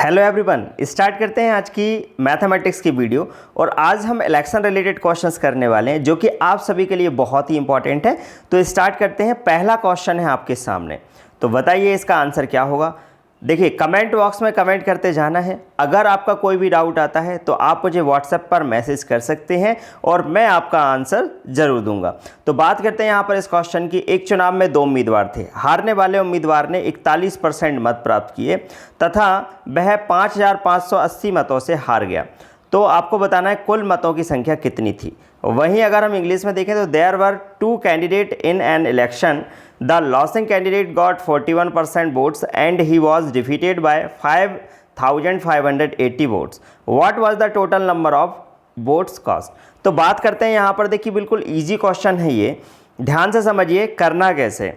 Hello everyone, start करते हैं आज की मैथमेटिक्स की वीडियो। और आज हम इलेक्शन रिलेटेड क्वेश्चंस करने वाले हैं जो कि आप सभी के लिए बहुत ही इंपॉर्टेंट है। तो स्टार्ट करते हैं। पहला क्वेश्चन है आपके सामने, तो बताइए इसका आंसर क्या होगा। देखिए, कमेंट बॉक्स में कमेंट करते जाना है। अगर आपका कोई भी डाउट आता है तो आप मुझे व्हाट्सएप पर मैसेज कर सकते हैं और मैं आपका आंसर जरूर दूंगा। तो बात करते हैं यहाँ पर इस क्वेश्चन की। एक चुनाव में 2 उम्मीदवार थे। हारने वाले उम्मीदवार ने 41% मत प्राप्त किए तथा वह 5,580 मतों से हार गया। तो आपको बताना है कुल मतों की संख्या कितनी थी। वहीं अगर हम इंग्लिश में देखें तो there were 2 candidate in an election, the losing candidate got 41% votes and he was defeated by 5,580 votes. What was the total number of votes cast. तो बात करते हैं यहाँ पर। देखिए, बिल्कुल ईजी क्वेश्चन है ये, ध्यान से समझिए करना कैसे।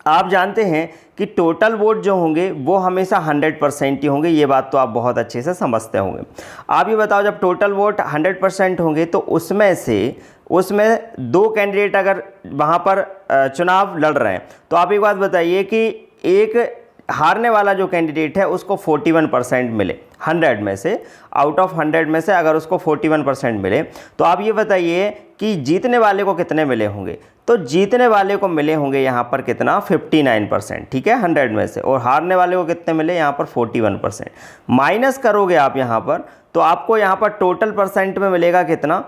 आप जानते हैं कि टोटल वोट जो होंगे वो हमेशा 100% ही होंगे। ये बात तो आप बहुत अच्छे से समझते होंगे। आप ये बताओ, जब टोटल वोट 100% होंगे तो उसमें 2 कैंडिडेट अगर वहाँ पर चुनाव लड़ रहे हैं तो आप एक बात बताइए कि एक हारने वाला जो कैंडिडेट है उसको 41% मिले 100 में से, आउट ऑफ 100 में से अगर उसको 41% मिले तो आप ये बताइए कि जीतने वाले को कितने मिले होंगे। तो जीतने वाले को मिले होंगे यहाँ पर कितना, 59%, ठीक है, 100 में से। और हारने वाले को कितने मिले यहाँ पर, 41%। माइनस करोगे आप यहाँ पर तो आपको यहाँ पर टोटल परसेंट में मिलेगा कितना,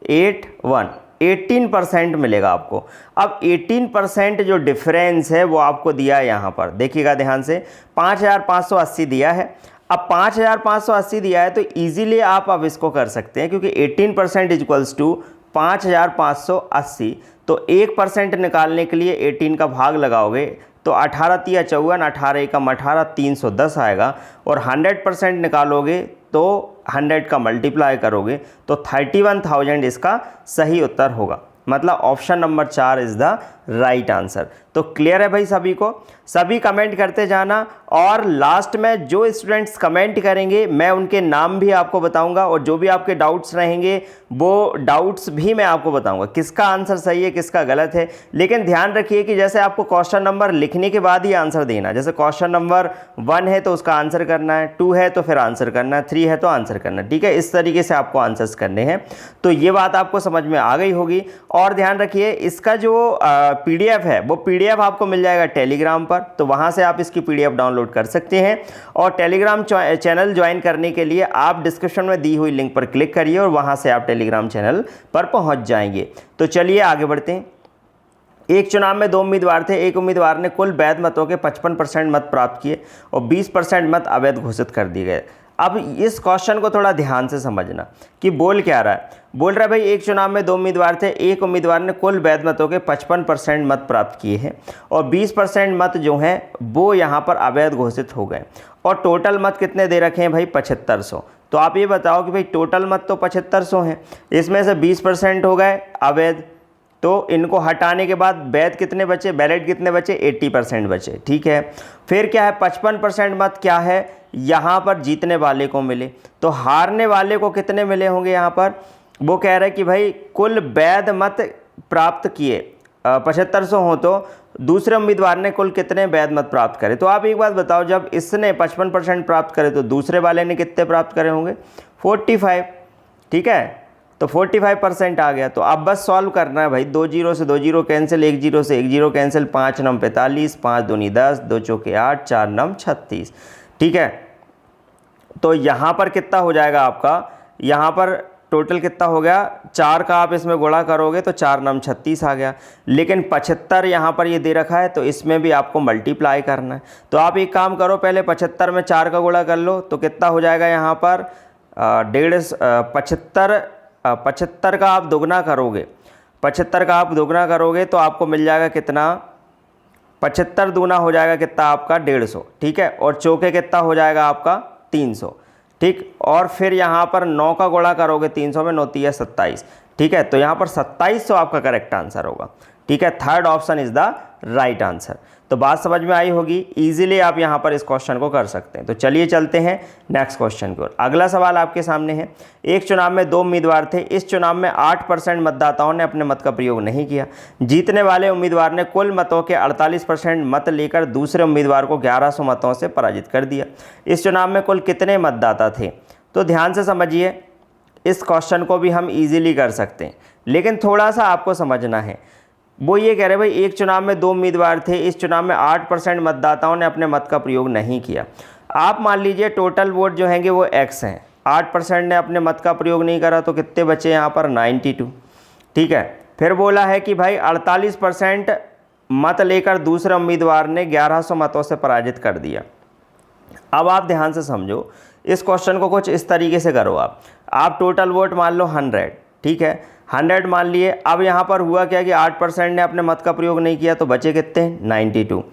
18% मिलेगा आपको। अब 18% जो डिफरेंस है वो आपको दिया है यहाँ पर, देखिएगा ध्यान से, 5,580 दिया है। अब 5,580 दिया है तो इजीली आप अब इसको कर सकते हैं, क्योंकि 18% इक्वल्स टू 5,580। तो 1% निकालने के लिए 18 का भाग लगाओगे तो 18 तिया 54, 18 एकम 18, 310 आएगा। और 100% निकालोगे तो 100 का मल्टीप्लाई करोगे तो 31,000 इसका सही उत्तर होगा। मतलब option number 4 is the right answer. तो क्लियर है भाई सभी को। सभी कमेंट करते जाना और लास्ट में जो स्टूडेंट्स कमेंट करेंगे मैं उनके नाम भी आपको बताऊंगा और जो भी आपके डाउट्स रहेंगे वो डाउट्स भी मैं आपको बताऊंगा, किसका आंसर सही है किसका गलत है। लेकिन ध्यान रखिए कि जैसे आपको क्वेश्चन नंबर लिखने के बाद ही आंसर देना, जैसे क्वेश्चन नंबर 1 है तो उसका आंसर करना है, 2 है तो फिर आंसर करना है, 3 है तो आंसर करना है, ठीक है। इस तरीके से आपको आंसर्स करने हैं। तो ये बात आपको समझ में आ गई होगी। और ध्यान रखिए, इसका जो PDF है वो PDF आपको मिल जाएगा टेलीग्राम पर, तो वहाँ से आप इसकी PDF डाउनलोड कर सकते हैं। और टेलीग्राम चैनल ज्वाइन करने के लिए आप डिस्क्रिप्शन में दी हुई लिंक पर क्लिक करिए और वहाँ से आप टेलीग्राम चैनल पर पहुँच जाएंगे। तो चलिए आगे बढ़ते हैं। एक चुनाव में 2 उम्मीदवार थे। एक उम्मीदवार ने कुल वैध मतों के 55% मत प्राप्त किए और 20% मत अवैध घोषित कर दिए गए। अब इस क्वेश्चन को थोड़ा ध्यान से समझना कि बोल क्या रहा है। बोल रहा है भाई, एक चुनाव में 2 उम्मीदवार थे। एक उम्मीदवार ने कुल वैध मतों के 55% मत प्राप्त किए हैं और 20% मत जो हैं वो यहाँ पर अवैध घोषित हो गए। और टोटल मत कितने दे रखे हैं भाई, 7500। तो आप ये बताओ कि भाई टोटल मत तो 7500 हैं, इसमें से 20% हो गए अवैध, तो इनको हटाने के बाद वैध कितने बचे, बैलेट कितने बचे, 80% बचे, ठीक है। फिर क्या है, 55% मत क्या है, यहाँ पर जीतने वाले को मिले। तो हारने वाले को कितने मिले होंगे यहाँ पर, वो कह रहे हैं कि भाई कुल वैध मत प्राप्त किए 7500 हो तो दूसरे उम्मीदवार ने कुल कितने वैध मत प्राप्त करे। तो आप एक बात बताओ, जब इसने 55% प्राप्त करे तो दूसरे वाले ने कितने प्राप्त करे होंगे, 45, ठीक है। तो 45% आ गया। तो अब बस सॉल्व करना है भाई, 2 जीरो से 2 जीरो कैंसिल, 1 जीरो से 1 जीरो कैंसिल, 5 9 45, 5 दूनी 10, 2 चौके 8, 4 9 36, ठीक है। तो यहाँ पर कितना हो जाएगा आपका, यहाँ पर टोटल कितना हो गया, 4 का आप इसमें गुणा करोगे तो 4 9 36 आ गया। लेकिन 75 यहाँ पर ये दे रखा है तो इसमें भी आपको मल्टीप्लाई करना है। तो आप एक काम करो, पहले 75 में 4 का गुणा कर लो तो कितना हो जाएगा यहाँ पर 75 का आप दोगुना करोगे, 75 का आप दोगुना करोगे तो आपको मिल जाएगा कितना, 75 दूना हो जाएगा कितना आपका 150, ठीक है। और चौके कितना हो जाएगा आपका 300, ठीक। और फिर यहाँ पर 9 का गुणा करोगे 300 में, 9 तिया 27, ठीक है, तो यहाँ पर 2700 आपका करेक्ट आंसर होगा। ठीक है, third option is the right answer. तो बात समझ में आई होगी, इजीली आप यहाँ पर इस क्वेश्चन को कर सकते हैं। तो चलिए चलते हैं नेक्स्ट क्वेश्चन की ओर। अगला सवाल आपके सामने है, एक चुनाव में 2 उम्मीदवार थे, इस चुनाव में 8% मतदाताओं ने अपने मत का प्रयोग नहीं किया। जीतने वाले उम्मीदवार ने कुल मतों के 48% मत लेकर दूसरे उम्मीदवार को 1100 मतों से पराजित कर दिया। इस चुनाव में कुल कितने मतदाता थे? तो ध्यान से समझिए, इस क्वेश्चन को भी हम इजीली कर सकते हैं, लेकिन थोड़ा सा आपको समझना है। वो ये कह रहे भाई एक चुनाव में 2 उम्मीदवार थे, इस चुनाव में 8% मतदाताओं ने अपने मत का प्रयोग नहीं किया। आप मान लीजिए टोटल वोट जो हैंगे वो x हैं, 8% ने अपने मत का प्रयोग नहीं करा तो कितने बचे यहाँ पर 92। ठीक है, फिर बोला है कि भाई 48% मत लेकर दूसरे उम्मीदवार ने 1100 मतों से पराजित कर दिया। अब आप ध्यान से समझो, इस क्वेश्चन को कुछ इस तरीके से करो। आप टोटल वोट मान लो 100, ठीक है, 100 मान लिए। अब यहाँ पर हुआ क्या कि 8% ने अपने मत का प्रयोग नहीं किया तो बचे कितने 92।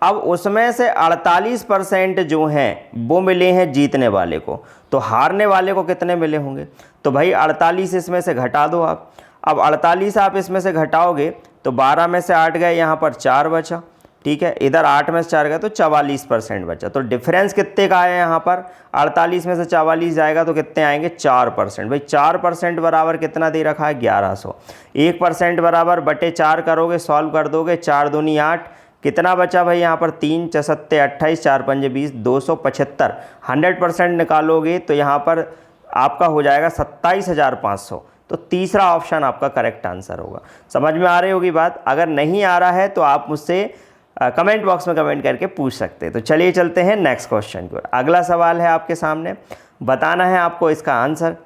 अब उसमें से 48% जो हैं वो मिले हैं जीतने वाले को, तो हारने वाले को कितने मिले होंगे? तो भाई 48 इसमें से घटा दो आप। अब 48 आप इसमें से घटाओगे तो 12 में से 8 गए, यहाँ पर 4 बचा। ठीक है, इधर 8 में से 4 गया तो 44% बचा। तो डिफरेंस कितने का आया यहाँ पर? 48 में से 44 जाएगा तो कितने आएंगे 4%। भाई 4% बराबर कितना दे रखा है 1100। 1% बराबर बटे 4 करोगे, सॉल्व कर दोगे, 4 दूनी 8, कितना बचा भाई यहाँ पर 3 × 7 = 28, 4 × 5 = 20, 275। 100% निकालोगे तो यहाँ पर आपका हो जाएगा 27,500। तो तीसरा ऑप्शन आपका करेक्ट आंसर होगा। समझ में आ रही होगी बात? अगर नहीं आ रहा है तो आप मुझसे कमेंट बॉक्स में कमेंट करके पूछ सकते हैं। तो चलिए चलते हैं नेक्स्ट क्वेश्चन की ओर। अगला सवाल है आपके सामने, बताना है आपको इसका आंसर।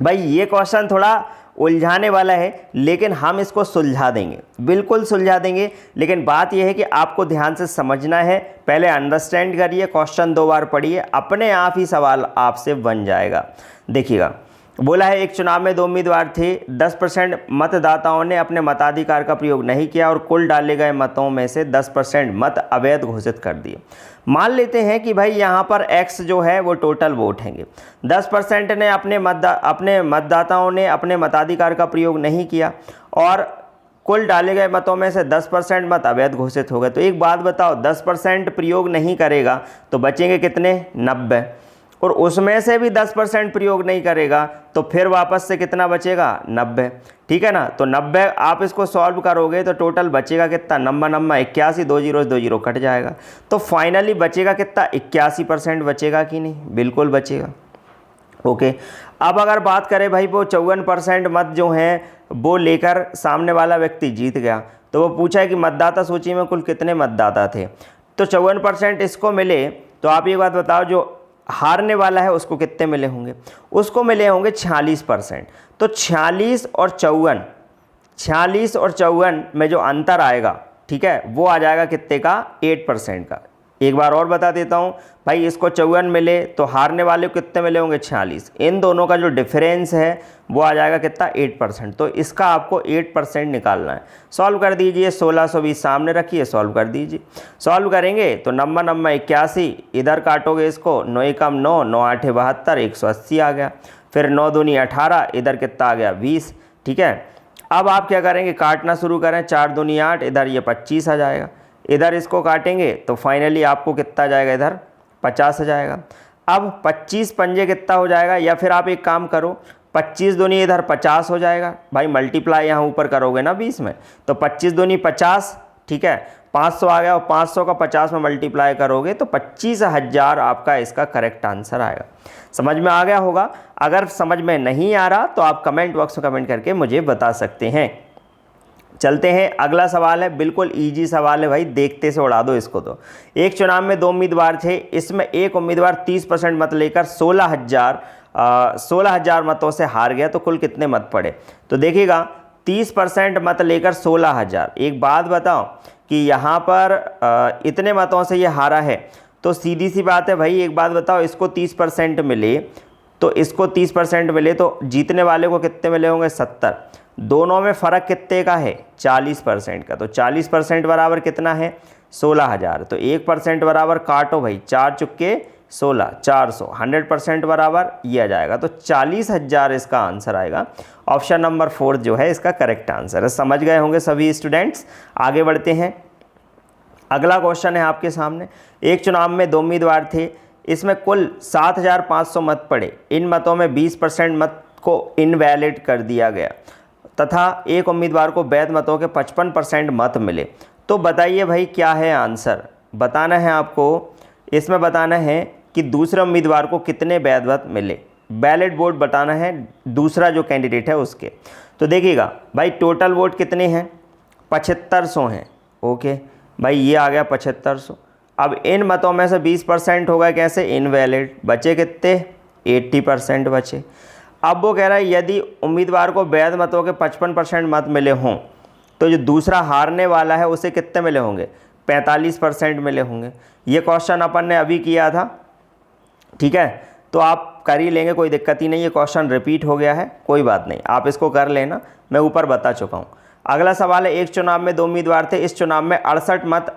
भाई ये क्वेश्चन थोड़ा उलझाने वाला है, लेकिन हम इसको सुलझा देंगे, बिल्कुल सुलझा देंगे। लेकिन बात यह है कि आपको ध्यान से समझना है, पहले अंडरस्टैंड करिए, क्वेश्चन 2 बार पढ़िए, अपने आप ही सवाल आपसे बन जाएगा। देखिएगा, बोला है एक चुनाव में 2 उम्मीदवार थे, 10% मतदाताओं ने अपने मताधिकार का प्रयोग नहीं किया और कुल डाले गए मतों में से 10% मत अवैध घोषित कर दिए। मान लेते हैं कि भाई यहाँ पर x जो है वो टोटल वोट हैंगे, 10% ने अपने मतदाताओं ने अपने मताधिकार का प्रयोग नहीं किया और कुल डाले गए मतों में से 10% मत अवैध घोषित हो गए। तो एक बात बताओ, 10% प्रयोग नहीं करेगा तो बचेंगे कितने 90, और उसमें से भी 10% प्रयोग नहीं करेगा तो फिर वापस से कितना बचेगा 90। ठीक है ना, तो 90 आप इसको सॉल्व करोगे तो टोटल बचेगा कितना, नम्मा 81, 2 0 2 0 कट जाएगा। तो फाइनली बचेगा कितना 81% बचेगा कि नहीं? बिल्कुल बचेगा। ओके, अब अगर बात करें भाई वो 54% मत जो हैं वो लेकर सामने वाला व्यक्ति जीत गया, तो वो पूछा है कि मतदाता सूची में कुल कितने मतदाता थे। तो 54% इसको मिले, तो आप ये बात बताओ जो हारने वाला है उसको कितने मिले होंगे? उसको मिले होंगे 46%। तो 46 और 54 में जो अंतर आएगा, ठीक है, वो आ जाएगा कितने का 8% का। एक बार और बता देता हूँ भाई, इसको 54 मिले तो हारने वाले को कितने मिले होंगे 46। इन दोनों का जो डिफरेंस है वो आ जाएगा कितना 8%। तो इसका आपको 8% निकालना है। सॉल्व कर दीजिए, 1620 सामने रखिए, सॉल्व कर दीजिए। सॉल्व करेंगे तो नम्मा 81, इधर काटोगे इसको, 9 एकम 9, 9 8 72, 180 आ गया। फिर 9 दूनी 18, इधर कितना आ गया 20। ठीक है, अब आप क्या करेंगे, काटना शुरू करें, 4 दूनी 8, इधर ये 25 आ जाएगा। इधर इसको काटेंगे तो फाइनली आपको कितना जाएगा, इधर 50 आ जाएगा। अब 25 पंजे कितना हो जाएगा, या फिर आप एक काम करो, 25 दूनी इधर 50 हो जाएगा। भाई मल्टीप्लाई यहाँ ऊपर करोगे ना 20 में, तो 25 दूनी 50, ठीक है, 500 आ गया, और 500 का 50 में मल्टीप्लाई करोगे तो 25,000 आपका इसका करेक्ट आंसर आएगा। समझ में आ गया होगा? अगर समझ में नहीं आ रहा तो आप कमेंट बॉक्स में कमेंट करके मुझे बता सकते हैं। चलते हैं, अगला सवाल है, बिल्कुल इजी सवाल है भाई, देखते से उड़ा दो इसको। तो एक चुनाव में 2 उम्मीदवार थे, इसमें एक उम्मीदवार 30% मत लेकर 16,000 मतों से हार गया, तो कुल कितने मत पड़े? तो देखिएगा 30% मत लेकर 16,000। एक बात बताओ कि यहाँ पर इतने मतों से ये हारा है, तो सीधी सी बात है भाई, एक बात बताओ, इसको 30% मिले तो इसको 30% मिले तो जीतने वाले को कितने मिले होंगे 70। दोनों में फ़र्क कितने का है 40% का। तो 40% बराबर कितना है 16,000। तो 1% बराबर काटो भाई, 4 चुक्के 16 400 100% बराबर ये आ जाएगा। तो 40,000 इसका आंसर आएगा। ऑप्शन नंबर 4 जो है इसका करेक्ट आंसर है। समझ गए होंगे सभी स्टूडेंट्स। आगे बढ़ते हैं। अगला क्वेश्चन है आपके सामने। एक चुनाव में 2 उम्मीदवार थे, इसमें कुल 7,500 मत पड़े। इन मतों में 20% मत को इनवैलिड कर दिया गया तथा एक उम्मीदवार को वैध मतों के 55% मत मिले। तो बताइए भाई क्या है आंसर। बताना है आपको, इसमें बताना है कि दूसरे उम्मीदवार को कितने वैध मत मिले। बैलेट वोट बताना है दूसरा जो कैंडिडेट है उसके। तो देखिएगा भाई टोटल वोट कितने हैं, 7500 हैं। ओके भाई ये आ गया 7500। अब इन मतों में से 20% हो गए कैसे, इनवैलिड। बचे कितने, 80% बचे। अब वो कह रहा है यदि उम्मीदवार को वैध मतों के 55% मत मिले हों तो जो दूसरा हारने वाला है उसे कितने मिले होंगे, 45% मिले होंगे। ये क्वेश्चन अपन ने अभी किया था, ठीक है, तो आप कर ही लेंगे, कोई दिक्कत ही नहीं। ये क्वेश्चन रिपीट हो गया है, कोई बात नहीं, आप इसको कर लेना, मैं ऊपर बता चुका हूँ। अगला सवाल है, एक चुनाव में 2 उम्मीदवार थे, इस चुनाव में 68 मत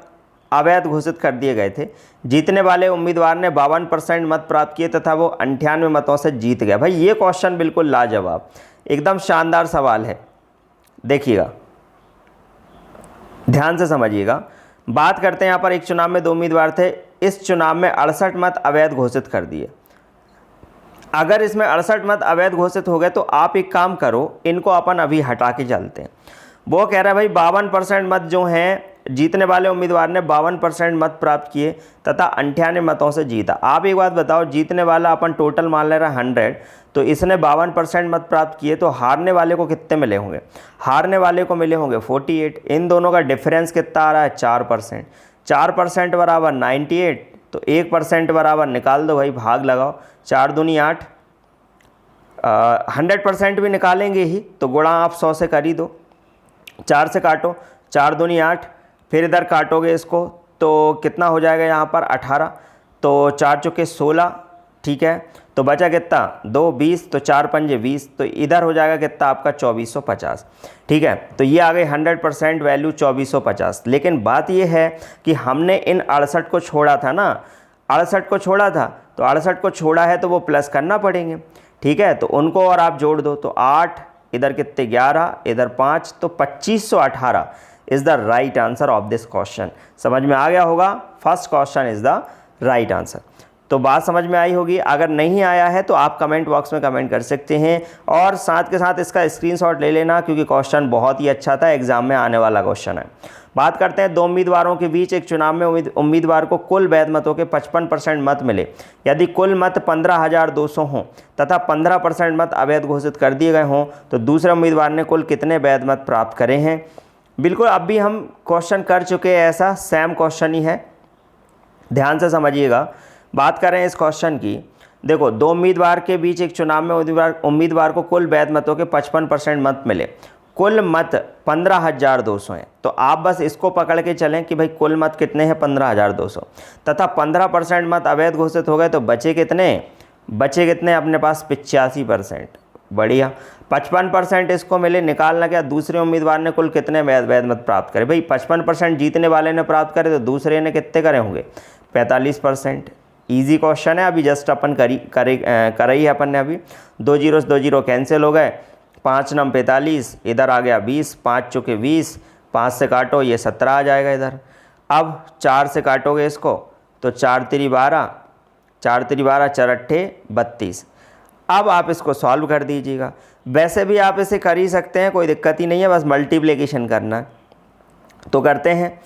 अवैध घोषित कर दिए गए थे। जीतने वाले उम्मीदवार ने 52% मत प्राप्त किए तथा वो 98 मतों से जीत गया। भाई ये क्वेश्चन बिल्कुल लाजवाब, एकदम शानदार सवाल है। देखिएगा, ध्यान से समझिएगा। बात करते हैं यहाँ पर, एक चुनाव में 2 उम्मीदवार थे, इस चुनाव में 68 मत अवैध घोषित कर दिए। अगर इसमें 68 मत अवैध घोषित हो गए तो आप एक काम करो, इनको अपन अभी हटा के चलते हैं। वो कह रहा है भाई 52% मत जो हैं, जीतने वाले उम्मीदवार ने 52% मत प्राप्त किए तथा 98 मतों से जीता। आप एक बात बताओ, जीतने वाला अपन टोटल मान ले रहा है 100, तो इसने 52% मत प्राप्त किए, तो हारने वाले को कितने मिले होंगे, हारने वाले को मिले होंगे 48। इन दोनों का डिफरेंस कितना आ रहा है, 4%। 4% बराबर 98, तो 1% बराबर निकाल दो भाई, भाग लगाओ, 4 दूनी 8। 100% भी निकालेंगे ही तो गुणा आप 100 से कर ही दो, 4 से काटो, 4 दूनी 8, फिर इधर काटोगे इसको तो कितना हो जाएगा यहाँ पर 18, तो 4 चौके 16, ठीक है, तो बचा कितना 2 20, तो 4 पंजे 20, तो इधर हो जाएगा कितना आपका 2450, ठीक है। तो ये आ गई 100% वैल्यू 2450। लेकिन बात ये है कि हमने इन 68 को छोड़ा था ना, 68 को छोड़ा था, तो 68 को छोड़ा है तो वो प्लस करना पड़ेंगे, ठीक है, तो उनको और आप जोड़ दो, तो 8, इधर कितने 11, इधर 5, तो 2518 is the right answer of this question. समझ में आ गया होगा, first question is the right answer. तो बात समझ में आई होगी। अगर नहीं आया है तो आप कमेंट बॉक्स में कमेंट कर सकते हैं और साथ के साथ इसका स्क्रीनशॉट ले लेना, क्योंकि क्वेश्चन बहुत ही अच्छा था, एग्जाम में आने वाला क्वेश्चन है। बात करते हैं 2 उम्मीदवारों के बीच एक चुनाव में उम्मीदवार को कुल वैध मतों के 55% मत मिले। यदि कुल मत 15,200 हों तथा 15% मत अवैध घोषित कर दिए गए हों तो दूसरे उम्मीदवार ने कुल कितने वैध मत प्राप्त करे हैं। बिल्कुल अब भी हम क्वेश्चन कर चुके हैं, ऐसा सेम क्वेश्चन ही है, ध्यान से समझिएगा। बात कर रहे हैं इस क्वेश्चन की। देखो, 2 उम्मीदवार के बीच एक चुनाव में उम्मीदवार को कुल वैध मतों के 55% मत मिले। कुल मत 15,200 हैं, तो आप बस इसको पकड़ के चलें कि भाई कुल मत कितने हैं 15,200 तथा 15% मत अवैध घोषित हो गए, तो बचे कितने अपने पास 85%। बढ़िया, 55% इसको मिले, निकालना क्या, दूसरे उम्मीदवार ने कुल कितने वैध मत प्राप्त करे। भाई 55% जीतने वाले ने प्राप्त करे तो दूसरे ने कितने करे होंगे, 45%। ईजी क्वेश्चन है, अभी जस्ट अपन करी है अपन ने अभी। 2 0 कैंसिल हो गए, 5 9 45, इधर आ गया 20, 5 चौके 20, 5 से काटो ये 17 आ जाएगा इधर। अब 4 से काटोगे इसको तो 4 3 12, 4 3 12, 4 8 32। अब आप इसको सॉल्व कर दीजिएगा। वैसे भी आप इसे कर ही सकते हैं, कोई दिक्कत ही नहीं है, बस मल्टीप्लिकेशन करना है तो करते हैं।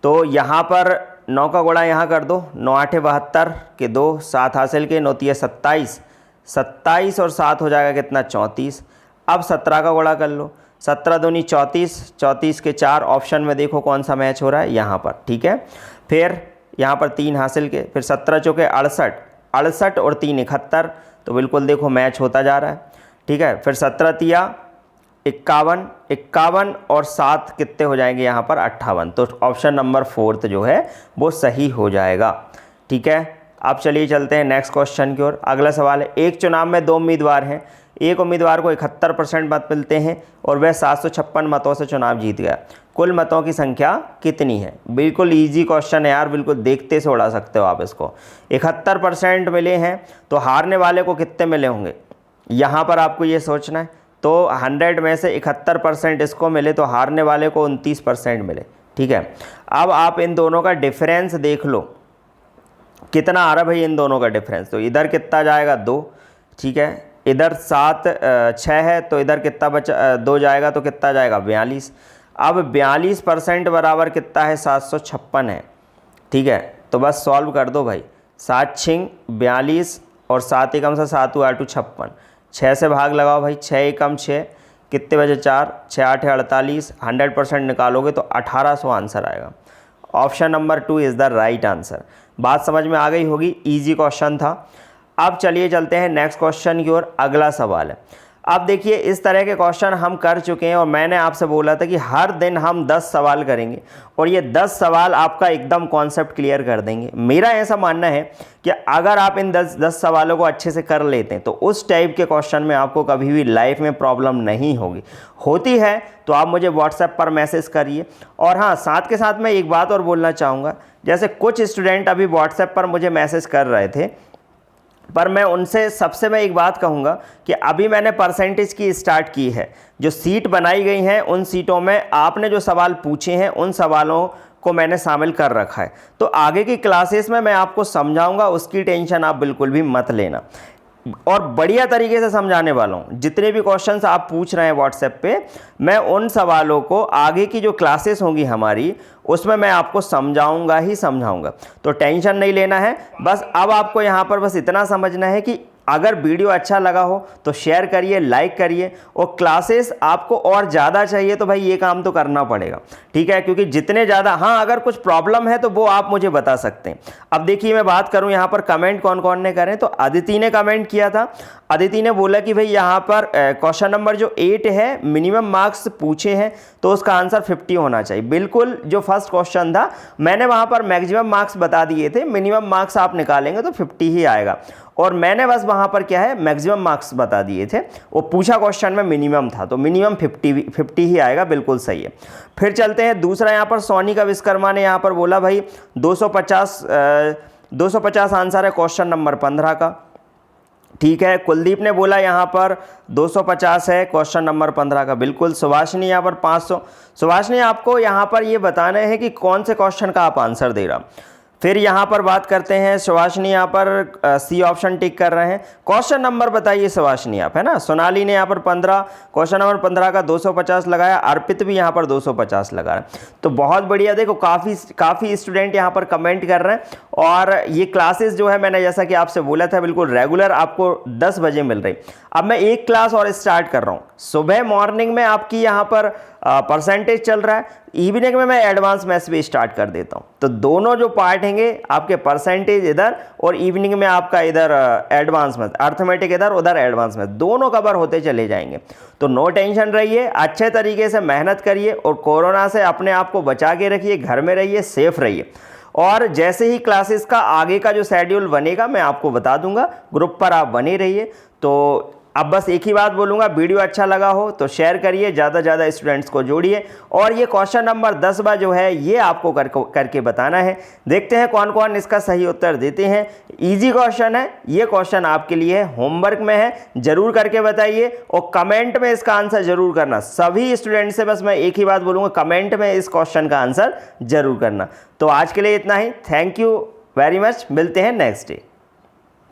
तो यहाँ पर 9 का गुणा यहाँ कर दो, 9 8 72 के 2, 7 हासिल के, 9 3 27, 27 और 7 हो जाएगा कितना 34। अब 17 का गुणा कर लो, 17 दूनी 34, 34 के 4, ऑप्शन में देखो कौन सा मैच हो रहा है यहाँ पर, ठीक है। फिर यहाँ पर 3 हासिल के, फिर 17 चौके 68, 68 और 3 71, तो बिल्कुल देखो मैच होता जा रहा है, ठीक है। फिर 17 तिया 51, 51 और 7 कितने हो जाएंगे यहाँ पर 58, तो ऑप्शन नंबर 4 जो है वो सही हो जाएगा, ठीक है। अब चलिए चलते हैं नेक्स्ट क्वेश्चन की ओर। अगला सवाल है, एक चुनाव में 2 उम्मीदवार हैं, एक उम्मीदवार को 71% मत मिलते हैं और वह 756 मतों से चुनाव जीत गया, कुल मतों की संख्या कितनी है? बिल्कुल इजी क्वेश्चन है यार, बिल्कुल देखते से उड़ा सकते हो आप इसको। 71% मिले हैं तो हारने वाले को कितने मिले होंगे, यहाँ पर आपको ये सोचना है। तो 100 में से 71% इसको मिले तो हारने वाले को 29% मिले, ठीक है। अब आप इन दोनों का डिफरेंस देख लो कितना आ रहा भाई इन दोनों का डिफरेंस। तो इधर कितना जाएगा 2, ठीक है, इधर 6 है तो इधर कितना बचा 2 जाएगा तो कितना जाएगा 42। अब 42% बराबर कितना है 756 है, ठीक है। तो बस सॉल्व कर दो भाई, 7 छिंग 42 और 7 एकम से 7 हुआ 8 56, 6 से भाग लगाओ भाई, 6 एकम 6 कितने बजे 4, 6 8 48, 100% निकालोगे तो 1800 आंसर आएगा। Option number 2 is the right answer. बात समझ में आ गई होगी, इजी क्वेश्चन था। अब चलिए चलते हैं नेक्स्ट क्वेश्चन की ओर। अगला सवाल है, अब देखिए इस तरह के क्वेश्चन हम कर चुके हैं और मैंने आपसे बोला था कि हर दिन हम 10 सवाल करेंगे और ये 10 सवाल आपका एकदम कॉन्सेप्ट क्लियर कर देंगे। मेरा ऐसा मानना है कि अगर आप इन 10 सवालों को अच्छे से कर लेते हैं तो उस टाइप के क्वेश्चन में आपको कभी भी लाइफ में प्रॉब्लम नहीं होगी। होती है तो आप मुझे व्हाट्सएप पर मैसेज करिए। और हाँ, साथ के साथ मैं एक बात और बोलना चाहूँगा, जैसे कुछ स्टूडेंट अभी व्हाट्सएप पर मुझे मैसेज कर रहे थे, पर मैं उनसे सबसे मैं एक बात कहूँगा कि अभी मैंने परसेंटेज की स्टार्ट की है। जो सीट बनाई गई हैं उन सीटों में आपने जो सवाल पूछे हैं उन सवालों को मैंने शामिल कर रखा है। तो आगे की क्लासेस में मैं आपको समझाऊंगा, उसकी टेंशन आप बिल्कुल भी मत लेना और बढ़िया तरीके से समझाने वाला हूँ। जितने भी क्वेश्चंस आप पूछ रहे हैं व्हाट्सएप पे, मैं उन सवालों को आगे की जो क्लासेस होंगी हमारी उसमें मैं आपको समझाऊंगा ही समझाऊंगा। तो टेंशन नहीं लेना है। बस अब आपको यहाँ पर बस इतना समझना है कि अगर वीडियो अच्छा लगा हो तो शेयर करिए, लाइक करिए, और क्लासेस आपको और ज़्यादा चाहिए तो भाई ये काम तो करना पड़ेगा, ठीक है। क्योंकि जितने ज़्यादा, हाँ अगर कुछ प्रॉब्लम है तो वो आप मुझे बता सकते हैं। अब देखिए मैं बात करूं यहाँ पर कमेंट कौन कौन ने करें, तो अदिति ने कमेंट किया था। अदिति ने बोला कि भाई यहाँ पर क्वेश्चन नंबर जो 8 है मिनिमम मार्क्स पूछे हैं तो उसका आंसर 50 होना चाहिए। बिल्कुल, जो फर्स्ट क्वेश्चन था मैंने वहाँ पर मैक्सिमम मार्क्स बता दिए थे, मिनिमम मार्क्स आप निकालेंगे तो 50 ही आएगा, और मैंने बस वहाँ पर क्या है मैक्सिमम मार्क्स बता दिए थे। वो पूछा क्वेश्चन में मिनिमम था तो मिनिमम 50 ही आएगा, बिल्कुल सही है। फिर चलते हैं दूसरा, यहाँ पर सोनिका विश्वकर्मा ने यहाँ पर बोला भाई 250 आंसर है क्वेश्चन नंबर 15 का, ठीक है। कुलदीप ने बोला यहाँ पर 250 है क्वेश्चन नंबर 15 का, बिल्कुल। सुभाषिनी यहाँ पर 500। सुभाषिनी आपको यहाँ पर ये बताना है कि कौन से क्वेश्चन का आप आंसर दे रहा। फिर यहाँ पर बात करते हैं, सुभाषिनी यहाँ पर सी ऑप्शन टिक कर रहे हैं। क्वेश्चन नंबर बताइए सुभाषिनी आप, है ना। सोनाली ने यहाँ पर 15, क्वेश्चन नंबर 15 का 250 लगाया। अर्पित भी यहाँ पर 250 लगा रहा है। तो बहुत बढ़िया, देखो काफ़ी स्टूडेंट यहाँ पर कमेंट कर रहे हैं। और ये क्लासेस जो है मैंने जैसा कि आपसे बोला था बिल्कुल रेगुलर आपको 10 बजे मिल रही। अब मैं एक क्लास और स्टार्ट कर रहा हूँ। सुबह मॉर्निंग में आपकी यहाँ पर परसेंटेज चल रहा है, इवनिंग में मैं एडवांस मैथ्स भी स्टार्ट कर देता हूँ। तो दोनों जो पार्ट हैंगे आपके, परसेंटेज इधर और इवनिंग में आपका इधर एडवांस मैथ्स, अर्थमेटिक इधर उधर एडवांस मैथ्स, दोनों कवर होते चले जाएंगे। तो नो टेंशन रहिए, अच्छे तरीके से मेहनत करिए और कोरोना से अपने आप को बचा के रखिए, घर में रहिए, सेफ रहिए। और जैसे ही क्लासेस का आगे का जो शेड्यूल बनेगा मैं आपको बता दूंगा, ग्रुप पर आप बने रहिए। तो अब बस एक ही बात बोलूँगा, वीडियो अच्छा लगा हो तो शेयर करिए, ज़्यादा से ज़्यादा स्टूडेंट्स को जोड़िए। और ये क्वेश्चन नंबर 10 जो है ये आपको करके बताना है। देखते हैं कौन कौन इसका सही उत्तर देते हैं। इजी क्वेश्चन है, ये क्वेश्चन आपके लिए है, होमवर्क में है, ज़रूर करके बताइए और कमेंट में इसका आंसर ज़रूर करना। सभी स्टूडेंट से बस मैं एक ही बात बोलूँगा, कमेंट में इस क्वेश्चन का आंसर ज़रूर करना। तो आज के लिए इतना ही, थैंक यू वेरी मच, मिलते हैं नेक्स्ट डे।